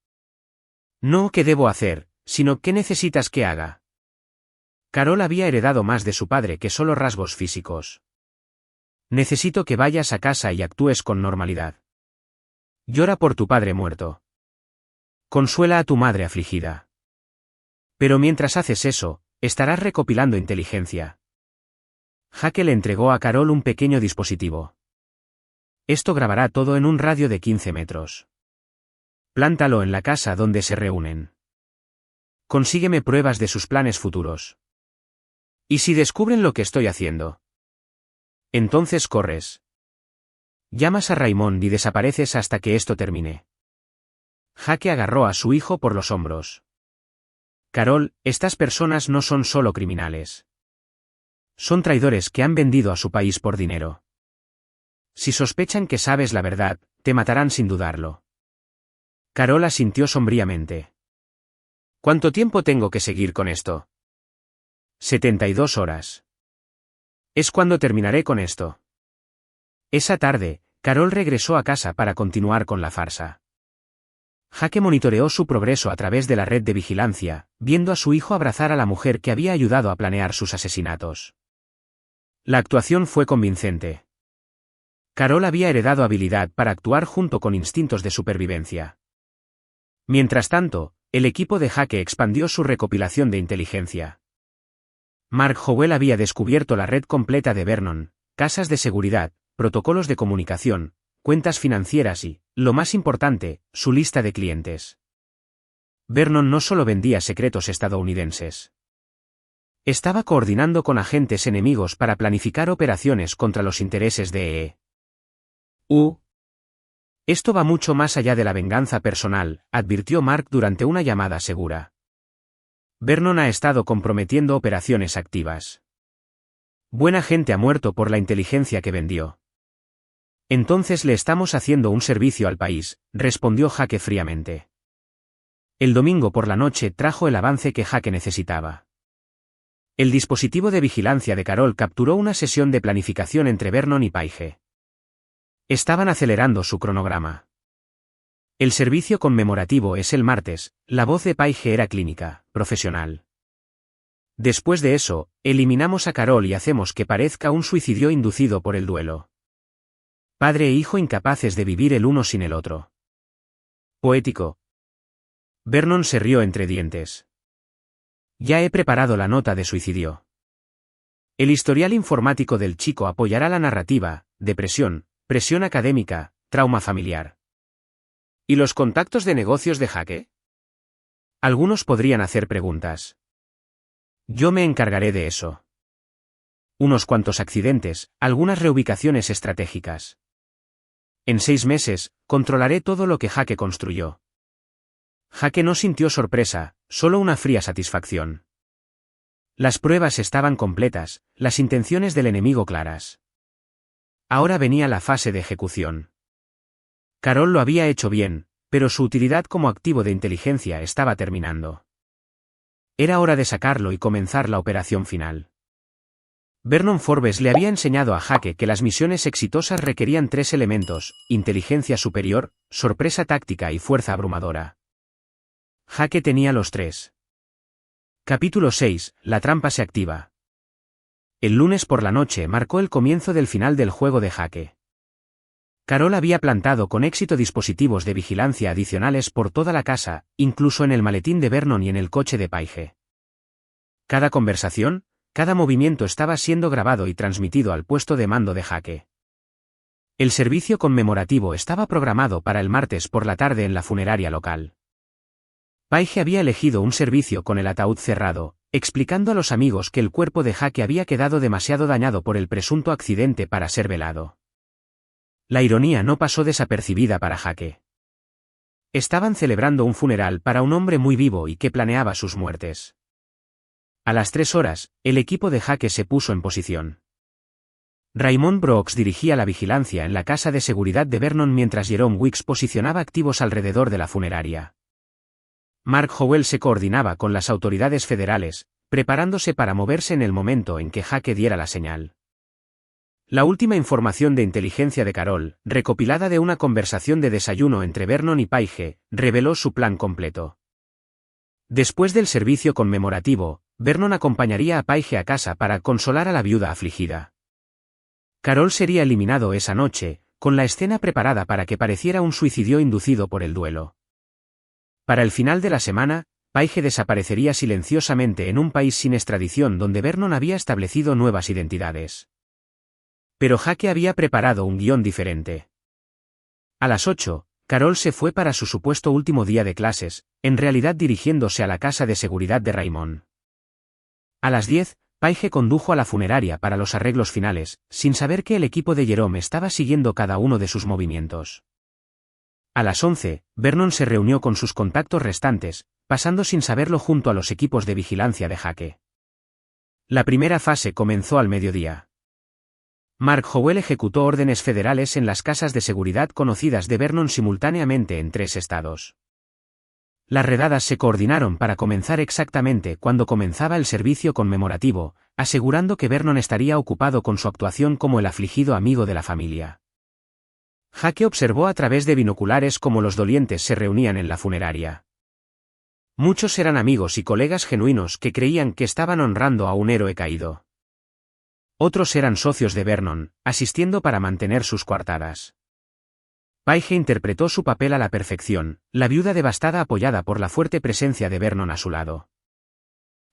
A: No qué debo hacer, sino qué necesitas que haga. Carol había heredado más de su padre que solo rasgos físicos. Necesito que vayas a casa y actúes con normalidad. Llora por tu padre muerto. Consuela a tu madre afligida. Pero mientras haces eso, estarás recopilando inteligencia. Jake le entregó a Carol un pequeño dispositivo. Esto grabará todo en un radio de 15 metros. Plántalo en la casa donde se reúnen. Consígueme pruebas de sus planes futuros. ¿Y si descubren lo que estoy haciendo? Entonces corres. Llamas a Raymond y desapareces hasta que esto termine. Jake agarró a su hijo por los hombros. Carol, estas personas no son solo criminales. Son traidores que han vendido a su país por dinero. Si sospechan que sabes la verdad, te matarán sin dudarlo. Carol asintió sombríamente. ¿Cuánto tiempo tengo que seguir con esto? 72 horas. Es cuando terminaré con esto. Esa tarde, Carol regresó a casa para continuar con la farsa. Jake monitoreó su progreso a través de la red de vigilancia, viendo a su hijo abrazar a la mujer que había ayudado a planear sus asesinatos. La actuación fue convincente. Carol había heredado habilidad para actuar junto con instintos de supervivencia. Mientras tanto, el equipo de Jake expandió su recopilación de inteligencia. Mark Howell había descubierto la red completa de Vernon, casas de seguridad, protocolos de comunicación, cuentas financieras y, lo más importante, su lista de clientes. Vernon no solo vendía secretos estadounidenses. Estaba coordinando con agentes enemigos para planificar operaciones contra los intereses de EU. Esto va mucho más allá de la venganza personal, advirtió Mark durante una llamada segura. Vernon ha estado comprometiendo operaciones activas. Buena gente ha muerto por la inteligencia que vendió. Entonces le estamos haciendo un servicio al país, respondió Jake fríamente. El domingo por la noche trajo el avance que Jake necesitaba. El dispositivo de vigilancia de Carol capturó una sesión de planificación entre Vernon y Paige. Estaban acelerando su cronograma. El servicio conmemorativo es el martes, la voz de Paige era clínica, profesional. Después de eso, eliminamos a Carol y hacemos que parezca un suicidio inducido por el duelo. Padre e hijo incapaces de vivir el uno sin el otro. Poético. Vernon se rió entre dientes. Ya he preparado la nota de suicidio. El historial informático del chico apoyará la narrativa, depresión, presión académica, trauma familiar. ¿Y los contactos de negocios de Jake? Algunos podrían hacer preguntas. Yo me encargaré de eso. Unos cuantos accidentes, algunas reubicaciones estratégicas. En 6 meses, controlaré todo lo que Jake construyó. Jake no sintió sorpresa, solo una fría satisfacción. Las pruebas estaban completas, las intenciones del enemigo claras. Ahora venía la fase de ejecución. Carol lo había hecho bien, pero su utilidad como activo de inteligencia estaba terminando. Era hora de sacarlo y comenzar la operación final. Vernon Forbes le había enseñado a Jake que las misiones exitosas requerían 3 elementos: inteligencia superior, sorpresa táctica y fuerza abrumadora. Jake tenía los 3. Capítulo 6. La trampa se activa. El lunes por la noche marcó el comienzo del final del juego de Jake. Carol había plantado con éxito dispositivos de vigilancia adicionales por toda la casa, incluso en el maletín de Vernon y en el coche de Paige. Cada conversación, cada movimiento estaba siendo grabado y transmitido al puesto de mando de Jake. El servicio conmemorativo estaba programado para el martes por la tarde en la funeraria local. Paige había elegido un servicio con el ataúd cerrado, explicando a los amigos que el cuerpo de Jake había quedado demasiado dañado por el presunto accidente para ser velado. La ironía no pasó desapercibida para Jake. Estaban celebrando un funeral para un hombre muy vivo y que planeaba sus muertes. A las 3 horas, el equipo de Jake se puso en posición. Raymond Brooks dirigía la vigilancia en la casa de seguridad de Vernon mientras Jerome Weeks posicionaba activos alrededor de la funeraria. Mark Howell se coordinaba con las autoridades federales, preparándose para moverse en el momento en que Jake diera la señal. La última información de inteligencia de Carol, recopilada de una conversación de desayuno entre Vernon y Paige, reveló su plan completo. Después del servicio conmemorativo, Vernon acompañaría a Paige a casa para consolar a la viuda afligida. Carol sería eliminado esa noche, con la escena preparada para que pareciera un suicidio inducido por el duelo. Para el final de la semana, Paige desaparecería silenciosamente en un país sin extradición donde Vernon había establecido nuevas identidades. Pero Jake había preparado un guión diferente. A las 8, Carol se fue para su supuesto último día de clases, en realidad dirigiéndose a la casa de seguridad de Raymond. A las 10, Paige condujo a la funeraria para los arreglos finales, sin saber que el equipo de Jerome estaba siguiendo cada uno de sus movimientos. A las 11, Vernon se reunió con sus contactos restantes, pasando sin saberlo junto a los equipos de vigilancia de Jake. La primera fase comenzó al mediodía. Mark Howell ejecutó órdenes federales en las casas de seguridad conocidas de Vernon simultáneamente en 3 estados. Las redadas se coordinaron para comenzar exactamente cuando comenzaba el servicio conmemorativo, asegurando que Vernon estaría ocupado con su actuación como el afligido amigo de la familia. Jake observó a través de binoculares cómo los dolientes se reunían en la funeraria. Muchos eran amigos y colegas genuinos que creían que estaban honrando a un héroe caído. Otros eran socios de Vernon, asistiendo para mantener sus coartadas. Paige interpretó su papel a la perfección, la viuda devastada apoyada por la fuerte presencia de Vernon a su lado.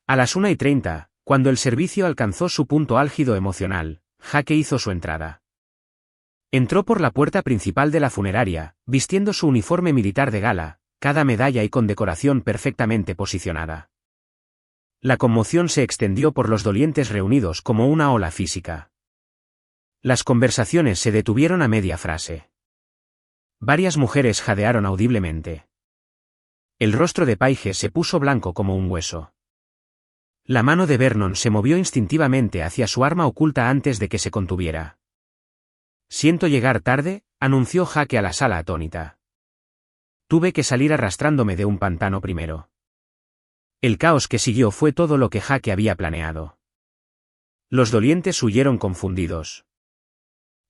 A: A las 1:30, cuando el servicio alcanzó su punto álgido emocional, Jake hizo su entrada. Entró por la puerta principal de la funeraria, vistiendo su uniforme militar de gala, cada medalla y condecoración perfectamente posicionada. La conmoción se extendió por los dolientes reunidos como una ola física. Las conversaciones se detuvieron a media frase. Varias mujeres jadearon audiblemente. El rostro de Paige se puso blanco como un hueso. La mano de Vernon se movió instintivamente hacia su arma oculta antes de que se contuviera. «Siento llegar tarde», anunció Jake a la sala atónita. «Tuve que salir arrastrándome de un pantano primero». El caos que siguió fue todo lo que Jake había planeado. Los dolientes huyeron confundidos.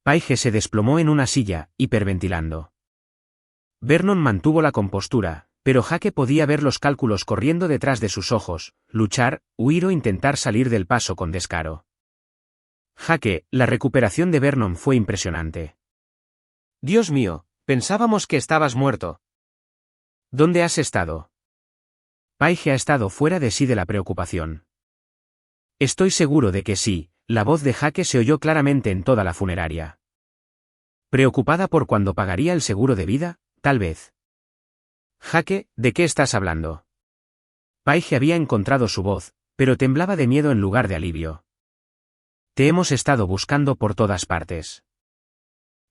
A: Paige se desplomó en una silla, hiperventilando. Vernon mantuvo la compostura, pero Jake podía ver los cálculos corriendo detrás de sus ojos: luchar, huir o intentar salir del paso con descaro. Jake, la recuperación de Vernon fue impresionante. «Dios mío, pensábamos que estabas muerto». «¿Dónde has estado?» Paige ha estado fuera de sí de la preocupación. «Estoy seguro de que sí», la voz de Jake se oyó claramente en toda la funeraria. «¿Preocupada por cuándo pagaría el seguro de vida, tal vez?» «Jake, ¿de qué estás hablando?» Paige había encontrado su voz, pero temblaba de miedo en lugar de alivio. «Te hemos estado buscando por todas partes.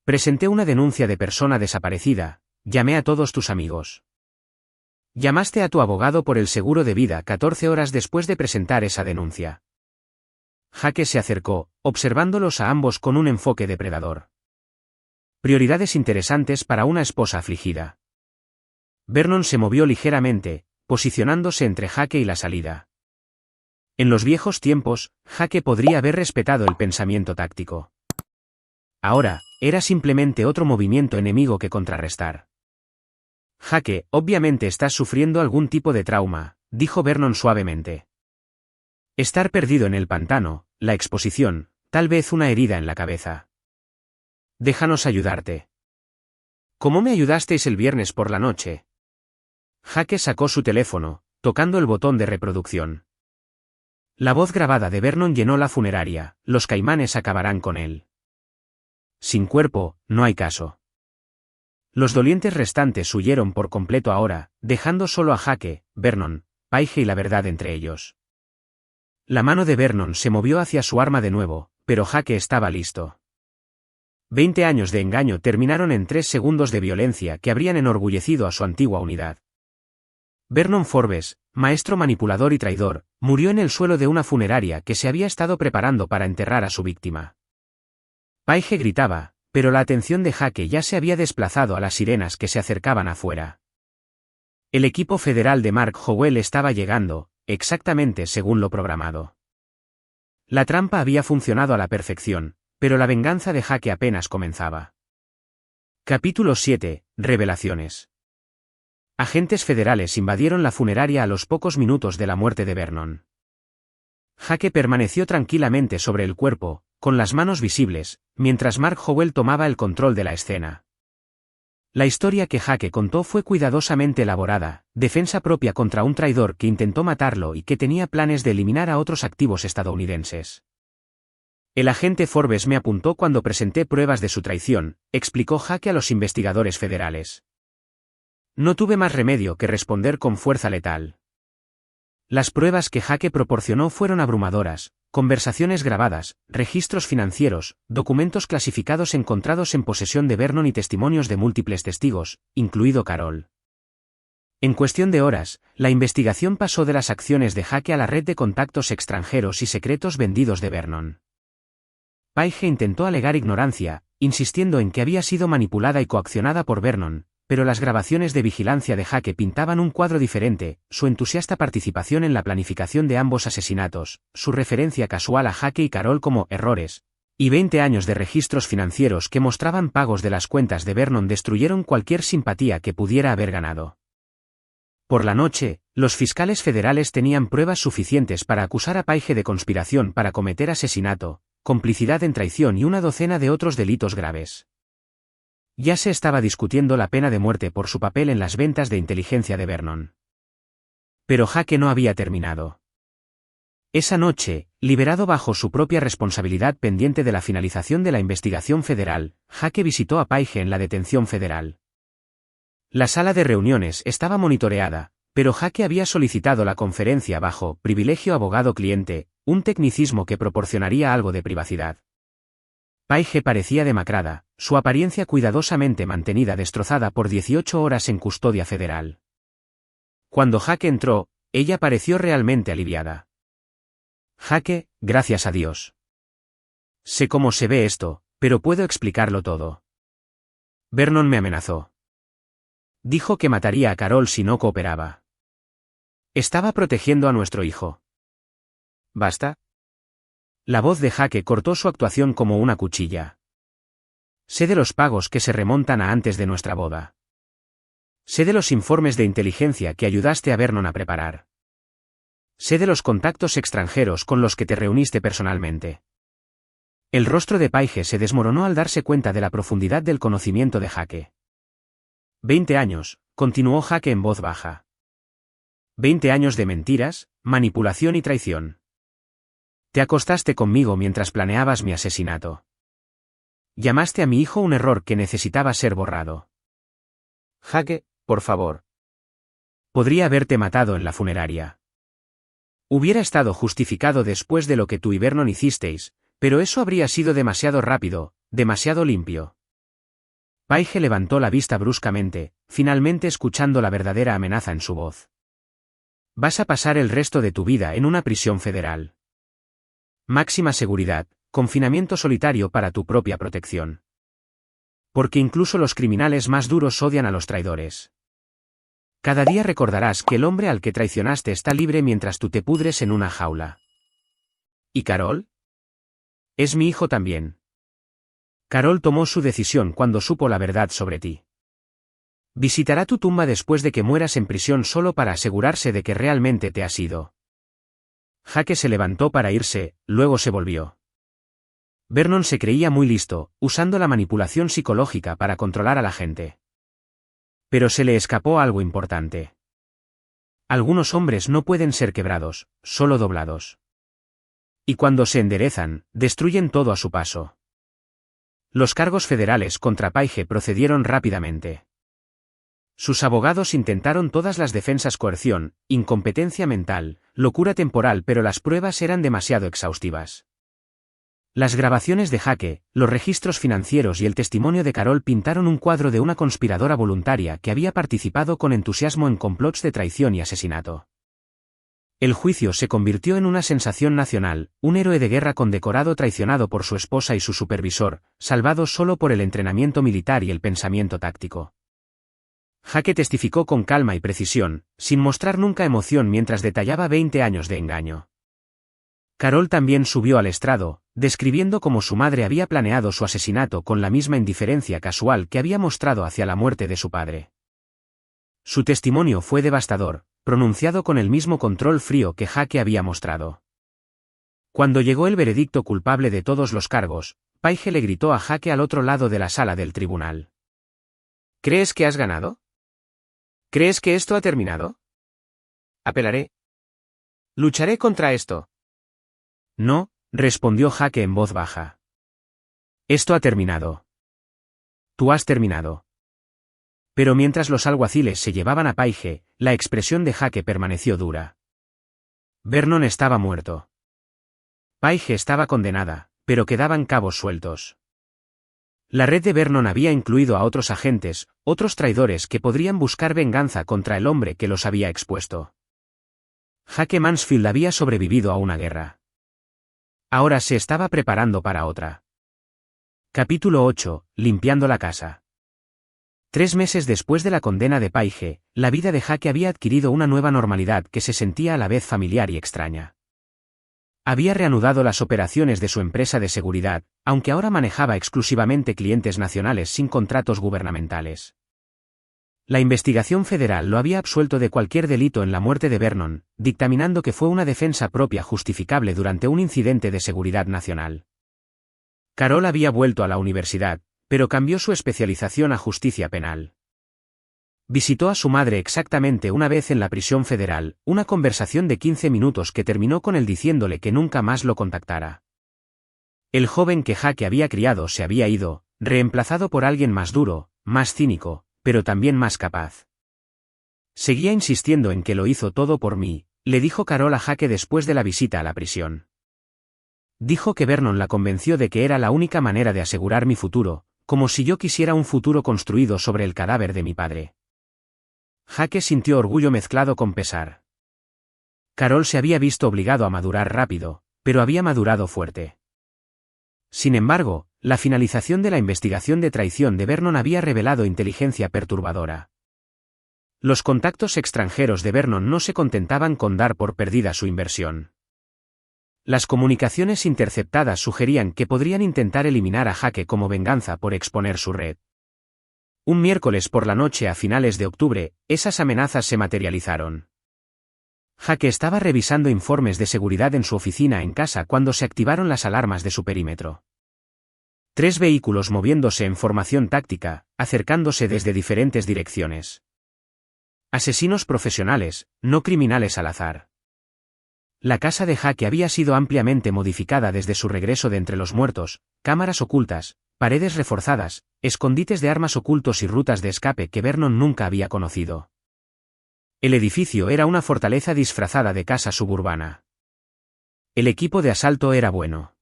A: Presenté una denuncia de persona desaparecida, llamé a todos tus amigos. Llamaste a tu abogado por el seguro de vida 14 horas después de presentar esa denuncia. Jake se acercó, observándolos a ambos con un enfoque depredador. Prioridades interesantes para una esposa afligida. Vernon se movió ligeramente, posicionándose entre Jake y la salida. En los viejos tiempos, Jake podría haber respetado el pensamiento táctico. Ahora, era simplemente otro movimiento enemigo que contrarrestar. Jake, obviamente estás sufriendo algún tipo de trauma, dijo Vernon suavemente. Estar perdido en el pantano, la exposición, tal vez una herida en la cabeza. Déjanos ayudarte. ¿Cómo me ayudasteis el viernes por la noche? Jake sacó su teléfono, tocando el botón de reproducción. La voz grabada de Vernon llenó la funeraria, los caimanes acabarán con él. Sin cuerpo, no hay caso. Los dolientes restantes huyeron por completo ahora, dejando solo a Jake, Vernon, Paige y la verdad entre ellos. La mano de Vernon se movió hacia su arma de nuevo, pero Jake estaba listo. 20 años de engaño terminaron en 3 segundos de violencia que habrían enorgullecido a su antigua unidad. Vernon Forbes, maestro manipulador y traidor, murió en el suelo de una funeraria que se había estado preparando para enterrar a su víctima. Paige gritaba, pero la atención de Jake ya se había desplazado a las sirenas que se acercaban afuera. El equipo federal de Mark Howell estaba llegando, exactamente según lo programado. La trampa había funcionado a la perfección, pero la venganza de Jake apenas comenzaba. Capítulo 7. Revelaciones. Agentes federales invadieron la funeraria a los pocos minutos de la muerte de Vernon. Jake permaneció tranquilamente sobre el cuerpo, con las manos visibles, mientras Mark Howell tomaba el control de la escena. La historia que Jake contó fue cuidadosamente elaborada, defensa propia contra un traidor que intentó matarlo y que tenía planes de eliminar a otros activos estadounidenses. El agente Forbes me apuntó cuando presenté pruebas de su traición, explicó Jake a los investigadores federales. No tuve más remedio que responder con fuerza letal. Las pruebas que Jake proporcionó fueron abrumadoras: conversaciones grabadas, registros financieros, documentos clasificados encontrados en posesión de Vernon y testimonios de múltiples testigos, incluido Carol. En cuestión de horas, la investigación pasó de las acciones de Jake a la red de contactos extranjeros y secretos vendidos de Vernon. Paige intentó alegar ignorancia, insistiendo en que había sido manipulada y coaccionada por Vernon, pero las grabaciones de vigilancia de Jake pintaban un cuadro diferente: su entusiasta participación en la planificación de ambos asesinatos, su referencia casual a Jake y Carol como errores, y 20 años de registros financieros que mostraban pagos de las cuentas de Vernon destruyeron cualquier simpatía que pudiera haber ganado. Por la noche, los fiscales federales tenían pruebas suficientes para acusar a Paige de conspiración para cometer asesinato, complicidad en traición y una docena de otros delitos graves. Ya se estaba discutiendo la pena de muerte por su papel en las ventas de inteligencia de Vernon. Pero Jake no había terminado. Esa noche, liberado bajo su propia responsabilidad pendiente de la finalización de la investigación federal, Jake visitó a Paige en la detención federal. La sala de reuniones estaba monitoreada, pero Jake había solicitado la conferencia bajo privilegio abogado-cliente, un tecnicismo que proporcionaría algo de privacidad. Paige parecía demacrada, su apariencia cuidadosamente mantenida destrozada por 18 horas en custodia federal. Cuando Jake entró, ella pareció realmente aliviada. Jake, gracias a Dios. Sé cómo se ve esto, pero puedo explicarlo todo. Vernon me amenazó. Dijo que mataría a Carol si no cooperaba. Estaba protegiendo a nuestro hijo. ¿Basta? La voz de Jake cortó su actuación como una cuchilla. Sé de los pagos que se remontan a antes de nuestra boda. Sé de los informes de inteligencia que ayudaste a Vernon a preparar. Sé de los contactos extranjeros con los que te reuniste personalmente. El rostro de Paige se desmoronó al darse cuenta de la profundidad del conocimiento de Jake. 20 años, continuó Jake en voz baja. 20 años de mentiras, manipulación y traición. Te acostaste conmigo mientras planeabas mi asesinato. Llamaste a mi hijo un error que necesitaba ser borrado. Jake, por favor. Podría haberte matado en la funeraria. Hubiera estado justificado después de lo que tú y Vernon hicisteis, pero eso habría sido demasiado rápido, demasiado limpio. Paige levantó la vista bruscamente, finalmente escuchando la verdadera amenaza en su voz. Vas a pasar el resto de tu vida en una prisión federal. Máxima seguridad, confinamiento solitario para tu propia protección. Porque incluso los criminales más duros odian a los traidores. Cada día recordarás que el hombre al que traicionaste está libre mientras tú te pudres en una jaula. ¿Y Carol? Es mi hijo también. Carol tomó su decisión cuando supo la verdad sobre ti. Visitará tu tumba después de que mueras en prisión solo para asegurarse de que realmente te has ido. Jake se levantó para irse, luego se volvió. Vernon se creía muy listo, usando la manipulación psicológica para controlar a la gente. Pero se le escapó algo importante. Algunos hombres no pueden ser quebrados, solo doblados. Y cuando se enderezan, destruyen todo a su paso. Los cargos federales contra Paige procedieron rápidamente. Sus abogados intentaron todas las defensas: coerción, incompetencia mental, locura temporal, pero las pruebas eran demasiado exhaustivas. Las grabaciones de Jake, los registros financieros y el testimonio de Carol pintaron un cuadro de una conspiradora voluntaria que había participado con entusiasmo en complots de traición y asesinato. El juicio se convirtió en una sensación nacional, un héroe de guerra condecorado traicionado por su esposa y su supervisor, salvado solo por el entrenamiento militar y el pensamiento táctico. Jake testificó con calma y precisión, sin mostrar nunca emoción mientras detallaba 20 años de engaño. Carol también subió al estrado, describiendo cómo su madre había planeado su asesinato con la misma indiferencia casual que había mostrado hacia la muerte de su padre. Su testimonio fue devastador, pronunciado con el mismo control frío que Jake había mostrado. Cuando llegó el veredicto culpable de todos los cargos, Paige le gritó a Jake al otro lado de la sala del tribunal. ¿Crees que has ganado? ¿Crees que esto ha terminado? Apelaré. Lucharé contra esto. No, respondió Jake en voz baja. Esto ha terminado. Tú has terminado. Pero mientras los alguaciles se llevaban a Paige, la expresión de Jake permaneció dura. Vernon estaba muerto. Paige estaba condenada, pero quedaban cabos sueltos. La red de Vernon había incluido a otros agentes, otros traidores que podrían buscar venganza contra el hombre que los había expuesto. Jake Mansfield había sobrevivido a una guerra. Ahora se estaba preparando para otra. Capítulo 8. Limpiando la casa. 3 meses después de la condena de Paige, la vida de Jake había adquirido una nueva normalidad que se sentía a la vez familiar y extraña. Había reanudado las operaciones de su empresa de seguridad, aunque ahora manejaba exclusivamente clientes nacionales sin contratos gubernamentales. La investigación federal lo había absuelto de cualquier delito en la muerte de Vernon, dictaminando que fue una defensa propia justificable durante un incidente de seguridad nacional. Carol había vuelto a la universidad, pero cambió su especialización a justicia penal. Visitó a su madre exactamente una vez en la prisión federal, una conversación de 15 minutos que terminó con él diciéndole que nunca más lo contactara. El joven que Jake había criado se había ido, reemplazado por alguien más duro, más cínico, pero también más capaz. Seguía insistiendo en que lo hizo todo por mí, le dijo Carol a Jake después de la visita a la prisión. Dijo que Vernon la convenció de que era la única manera de asegurar mi futuro, como si yo quisiera un futuro construido sobre el cadáver de mi padre. Jake sintió orgullo mezclado con pesar. Carol se había visto obligado a madurar rápido, pero había madurado fuerte. Sin embargo, la finalización de la investigación de traición de Vernon había revelado inteligencia perturbadora. Los contactos extranjeros de Vernon no se contentaban con dar por perdida su inversión. Las comunicaciones interceptadas sugerían que podrían intentar eliminar a Jake como venganza por exponer su red. Un miércoles por la noche a finales de octubre, esas amenazas se materializaron. Jake estaba revisando informes de seguridad en su oficina en casa cuando se activaron las alarmas de su perímetro. 3 vehículos moviéndose en formación táctica, acercándose desde diferentes direcciones. Asesinos profesionales, no criminales al azar. La casa de Jake había sido ampliamente modificada desde su regreso de entre los muertos, cámaras ocultas, paredes reforzadas, escondites de armas ocultos y rutas de escape que Vernon nunca había conocido. El edificio era una fortaleza disfrazada de casa suburbana. El equipo de asalto era bueno.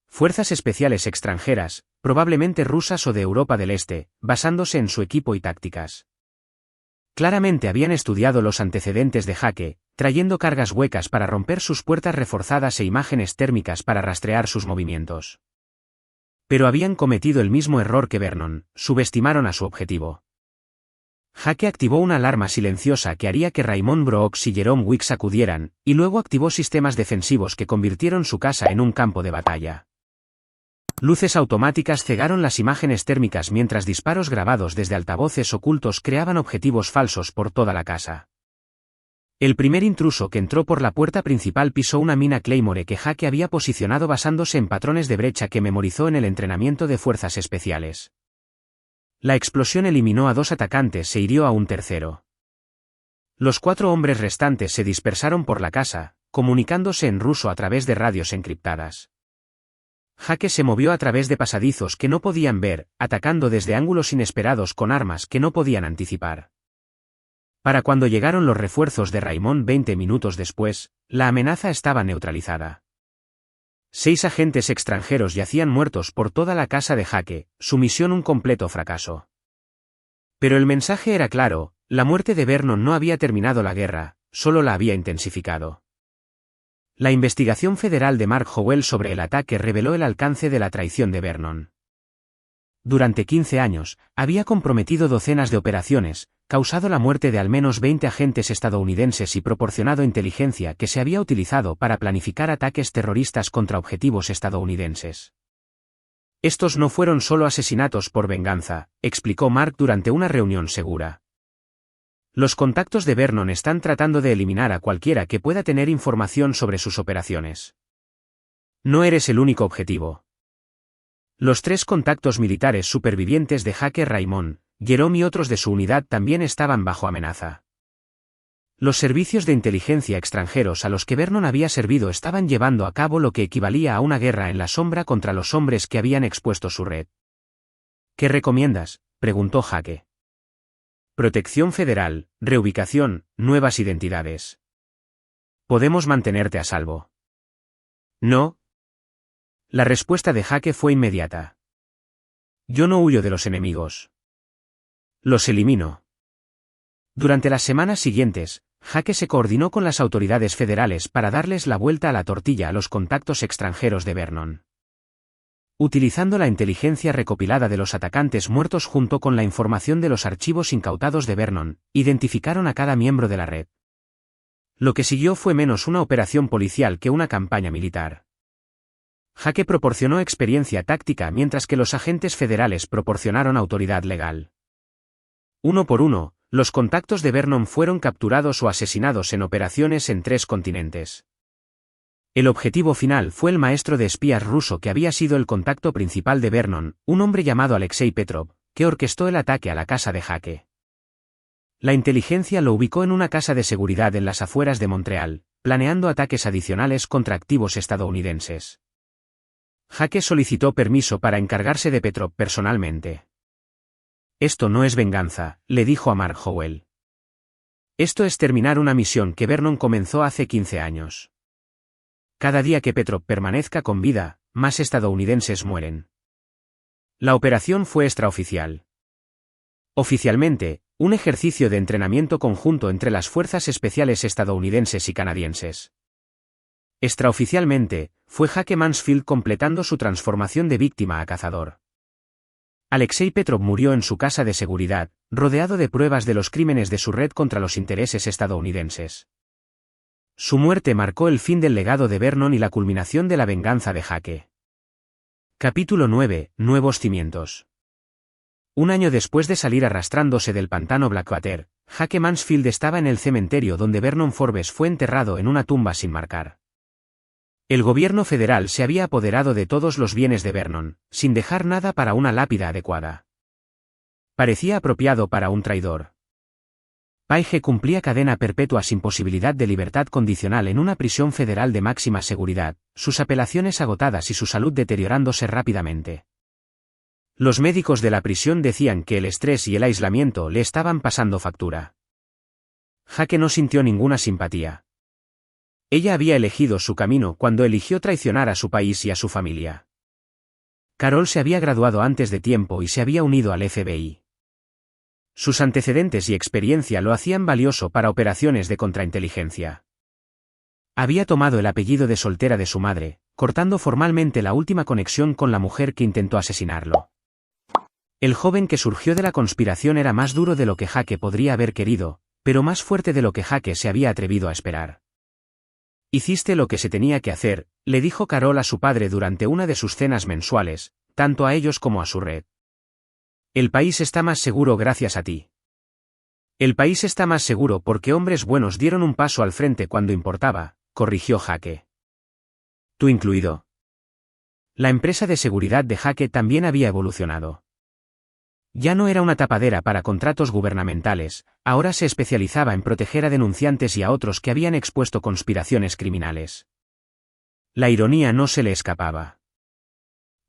A: Fuerzas especiales extranjeras, probablemente rusas o de Europa del Este, basándose en su equipo y tácticas. Claramente habían estudiado los antecedentes de Jake, trayendo cargas huecas para romper sus puertas reforzadas e imágenes térmicas para rastrear sus movimientos. Pero habían cometido el mismo error que Vernon, subestimaron a su objetivo. Jake activó una alarma silenciosa que haría que Raymond Brooks y Jerome Weeks acudieran, y luego activó sistemas defensivos que convirtieron su casa en un campo de batalla. Luces automáticas cegaron las imágenes térmicas mientras disparos grabados desde altavoces ocultos creaban objetivos falsos por toda la casa. El primer intruso que entró por la puerta principal pisó una mina Claymore que Jake había posicionado basándose en patrones de brecha que memorizó en el entrenamiento de fuerzas especiales. La explosión eliminó a 2 atacantes e hirió a un tercero. Los 4 hombres restantes se dispersaron por la casa, comunicándose en ruso a través de radios encriptadas. Jake se movió a través de pasadizos que no podían ver, atacando desde ángulos inesperados con armas que no podían anticipar. Para cuando llegaron los refuerzos de Raymond 20 minutos después, la amenaza estaba neutralizada. 6 agentes extranjeros yacían muertos por toda la casa de Jake, su misión un completo fracaso. Pero el mensaje era claro, la muerte de Vernon no había terminado la guerra, solo la había intensificado. La investigación federal de Mark Howell sobre el ataque reveló el alcance de la traición de Vernon. Durante 15 años, había comprometido docenas de operaciones, causado la muerte de al menos 20 agentes estadounidenses y proporcionado inteligencia que se había utilizado para planificar ataques terroristas contra objetivos estadounidenses. Estos no fueron solo asesinatos por venganza, explicó Mark durante una reunión segura. Los contactos de Vernon están tratando de eliminar a cualquiera que pueda tener información sobre sus operaciones. No eres el único objetivo. Los 3 contactos militares supervivientes de Jake Raymond, Jerome y otros de su unidad también estaban bajo amenaza. Los servicios de inteligencia extranjeros a los que Vernon había servido estaban llevando a cabo lo que equivalía a una guerra en la sombra contra los hombres que habían expuesto su red. ¿Qué recomiendas?, preguntó Jake. Protección federal, reubicación, nuevas identidades. ¿Podemos mantenerte a salvo? No. La respuesta de Jake fue inmediata. Yo no huyo de los enemigos. Los elimino. Durante las semanas siguientes, Jake se coordinó con las autoridades federales para darles la vuelta a la tortilla a los contactos extranjeros de Vernon. Utilizando la inteligencia recopilada de los atacantes muertos junto con la información de los archivos incautados de Vernon, identificaron a cada miembro de la red. Lo que siguió fue menos una operación policial que una campaña militar. Jake proporcionó experiencia táctica mientras que los agentes federales proporcionaron autoridad legal. Uno por uno, los contactos de Vernon fueron capturados o asesinados en operaciones en 3 continentes. El objetivo final fue el maestro de espías ruso que había sido el contacto principal de Vernon, un hombre llamado Alexei Petrov, que orquestó el ataque a la casa de Jake. La inteligencia lo ubicó en una casa de seguridad en las afueras de Montreal, planeando ataques adicionales contra activos estadounidenses. Jake solicitó permiso para encargarse de Petrov personalmente. Esto no es venganza, le dijo a Mark Howell. Esto es terminar una misión que Vernon comenzó hace 15 años. Cada día que Petrov permanezca con vida, más estadounidenses mueren. La operación fue extraoficial. Oficialmente, un ejercicio de entrenamiento conjunto entre las fuerzas especiales estadounidenses y canadienses. Extraoficialmente, fue Jake Mansfield completando su transformación de víctima a cazador. Alexei Petrov murió en su casa de seguridad, rodeado de pruebas de los crímenes de su red contra los intereses estadounidenses. Su muerte marcó el fin del legado de Vernon y la culminación de la venganza de Jake. Capítulo 9. Nuevos cimientos. Un año después de salir arrastrándose del pantano Blackwater, Jake Mansfield estaba en el cementerio donde Vernon Forbes fue enterrado en una tumba sin marcar. El gobierno federal se había apoderado de todos los bienes de Vernon, sin dejar nada para una lápida adecuada. Parecía apropiado para un traidor. Paige cumplía cadena perpetua sin posibilidad de libertad condicional en una prisión federal de máxima seguridad, sus apelaciones agotadas y su salud deteriorándose rápidamente. Los médicos de la prisión decían que el estrés y el aislamiento le estaban pasando factura. Jake no sintió ninguna simpatía. Ella había elegido su camino cuando eligió traicionar a su país y a su familia. Carol se había graduado antes de tiempo y se había unido al FBI. Sus antecedentes y experiencia lo hacían valioso para operaciones de contrainteligencia. Había tomado el apellido de soltera de su madre, cortando formalmente la última conexión con la mujer que intentó asesinarlo. El joven que surgió de la conspiración era más duro de lo que Jake podría haber querido, pero más fuerte de lo que Jake se había atrevido a esperar. Hiciste lo que se tenía que hacer, le dijo Carol a su padre durante una de sus cenas mensuales, tanto a ellos como a su red. El país está más seguro gracias a ti. El país está más seguro porque hombres buenos dieron un paso al frente cuando importaba, corrigió Jake. Tú incluido. La empresa de seguridad de Jake también había evolucionado. Ya no era una tapadera para contratos gubernamentales, ahora se especializaba en proteger a denunciantes y a otros que habían expuesto conspiraciones criminales. La ironía no se le escapaba.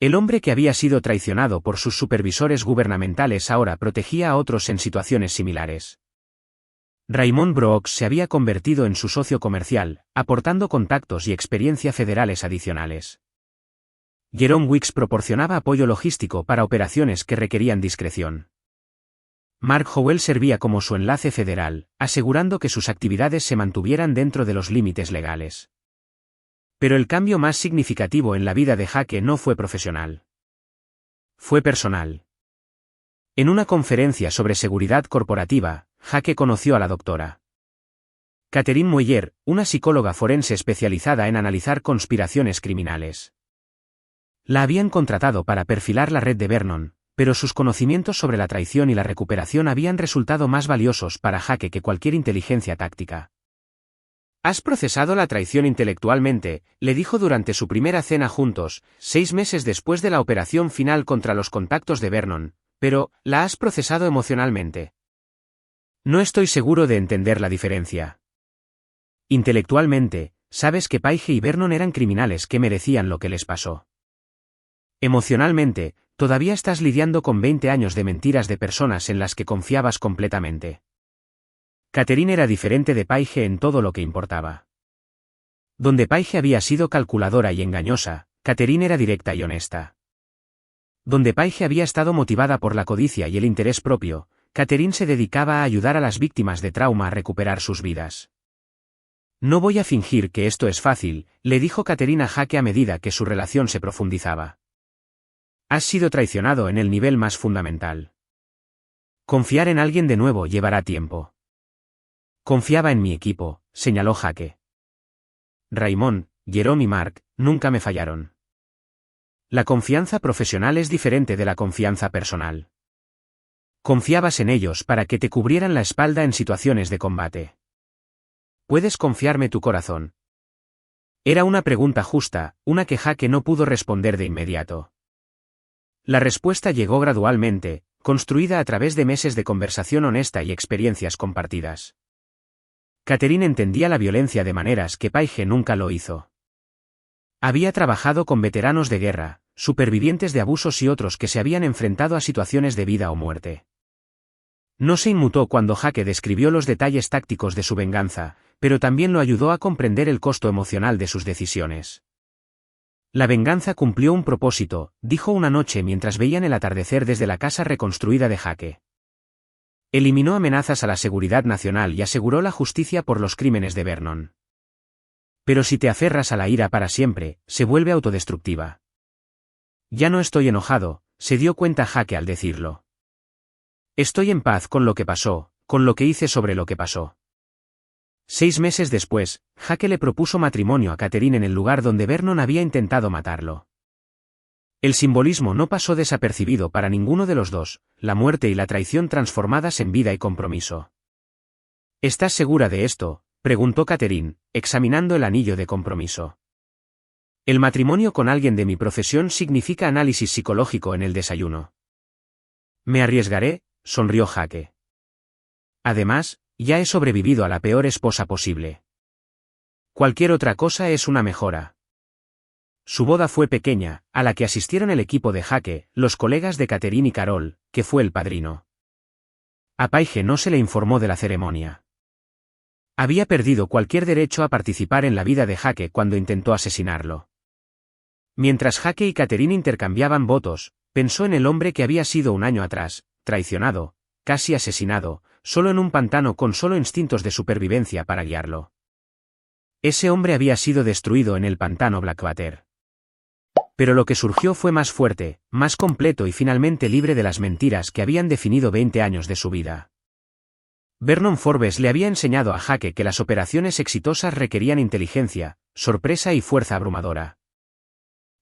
A: El hombre que había sido traicionado por sus supervisores gubernamentales ahora protegía a otros en situaciones similares. Raymond Brooks se había convertido en su socio comercial, aportando contactos y experiencia federales adicionales. Jerome Weeks proporcionaba apoyo logístico para operaciones que requerían discreción. Mark Howell servía como su enlace federal, asegurando que sus actividades se mantuvieran dentro de los límites legales. Pero el cambio más significativo en la vida de Jake no fue profesional. Fue personal. En una conferencia sobre seguridad corporativa, Jake conoció a la doctora Catherine Moyer, una psicóloga forense especializada en analizar conspiraciones criminales. La habían contratado para perfilar la red de Vernon, pero sus conocimientos sobre la traición y la recuperación habían resultado más valiosos para Jake que cualquier inteligencia táctica. «Has procesado la traición intelectualmente», le dijo durante su primera cena juntos, 6 meses después de la operación final contra los contactos de Vernon, pero, ¿la has procesado emocionalmente? No estoy seguro de entender la diferencia. Intelectualmente, sabes que Paige y Vernon eran criminales que merecían lo que les pasó. Emocionalmente, todavía estás lidiando con 20 años de mentiras de personas en las que confiabas completamente. Catherine era diferente de Paige en todo lo que importaba. Donde Paige había sido calculadora y engañosa, Catherine era directa y honesta. Donde Paige había estado motivada por la codicia y el interés propio, Catherine se dedicaba a ayudar a las víctimas de trauma a recuperar sus vidas. No voy a fingir que esto es fácil, le dijo Catherine a Jake a medida que su relación se profundizaba. Has sido traicionado en el nivel más fundamental. Confiar en alguien de nuevo llevará tiempo. Confiaba en mi equipo, señaló Jake. Raymond, Jerome y Mark, nunca me fallaron. La confianza profesional es diferente de la confianza personal. Confiabas en ellos para que te cubrieran la espalda en situaciones de combate. ¿Puedes confiarme tu corazón? Era una pregunta justa, una que Jake no pudo responder de inmediato. La respuesta llegó gradualmente, construida a través de meses de conversación honesta y experiencias compartidas. Catherine entendía la violencia de maneras que Paige nunca lo hizo. Había trabajado con veteranos de guerra, supervivientes de abusos y otros que se habían enfrentado a situaciones de vida o muerte. No se inmutó cuando Jake describió los detalles tácticos de su venganza, pero también lo ayudó a comprender el costo emocional de sus decisiones. La venganza cumplió un propósito, dijo una noche mientras veían el atardecer desde la casa reconstruida de Jake. Eliminó amenazas a la seguridad nacional y aseguró la justicia por los crímenes de Vernon. Pero si te aferras a la ira para siempre, se vuelve autodestructiva. Ya no estoy enojado, se dio cuenta Jake al decirlo. Estoy en paz con lo que pasó, con lo que hice sobre lo que pasó. 6 meses después, Jake le propuso matrimonio a Catherine en el lugar donde Vernon había intentado matarlo. El simbolismo no pasó desapercibido para ninguno de los dos, la muerte y la traición transformadas en vida y compromiso. ¿Estás segura de esto?, preguntó Catherine, examinando el anillo de compromiso. El matrimonio con alguien de mi profesión significa análisis psicológico en el desayuno. Me arriesgaré, sonrió Jake. Además, ya he sobrevivido a la peor esposa posible. Cualquier otra cosa es una mejora. Su boda fue pequeña, a la que asistieron el equipo de Jake, los colegas de Catherine y Carol, que fue el padrino. A Paige no se le informó de la ceremonia. Había perdido cualquier derecho a participar en la vida de Jake cuando intentó asesinarlo. Mientras Jake y Catherine intercambiaban votos, pensó en el hombre que había sido un año atrás, traicionado, casi asesinado, solo en un pantano con solo instintos de supervivencia para guiarlo. Ese hombre había sido destruido en el pantano Blackwater. Pero lo que surgió fue más fuerte, más completo y finalmente libre de las mentiras que habían definido 20 años de su vida. Vernon Forbes le había enseñado a Jake que las operaciones exitosas requerían inteligencia, sorpresa y fuerza abrumadora.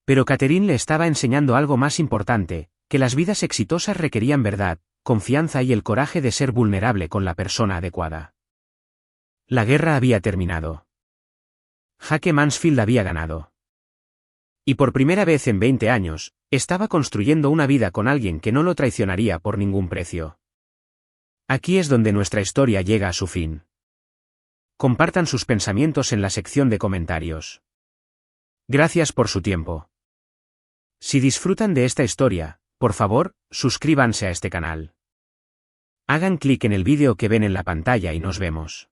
A: Pero Catherine le estaba enseñando algo más importante, que las vidas exitosas requerían verdad, confianza y el coraje de ser vulnerable con la persona adecuada. La guerra había terminado. Jake Mansfield había ganado. Y por primera vez en 20 años, estaba construyendo una vida con alguien que no lo traicionaría por ningún precio. Aquí es donde nuestra historia llega a su fin. Compartan sus pensamientos en la sección de comentarios. Gracias por su tiempo. Si disfrutan de esta historia, por favor, suscríbanse a este canal. Hagan clic en el vídeo que ven en la pantalla y nos vemos.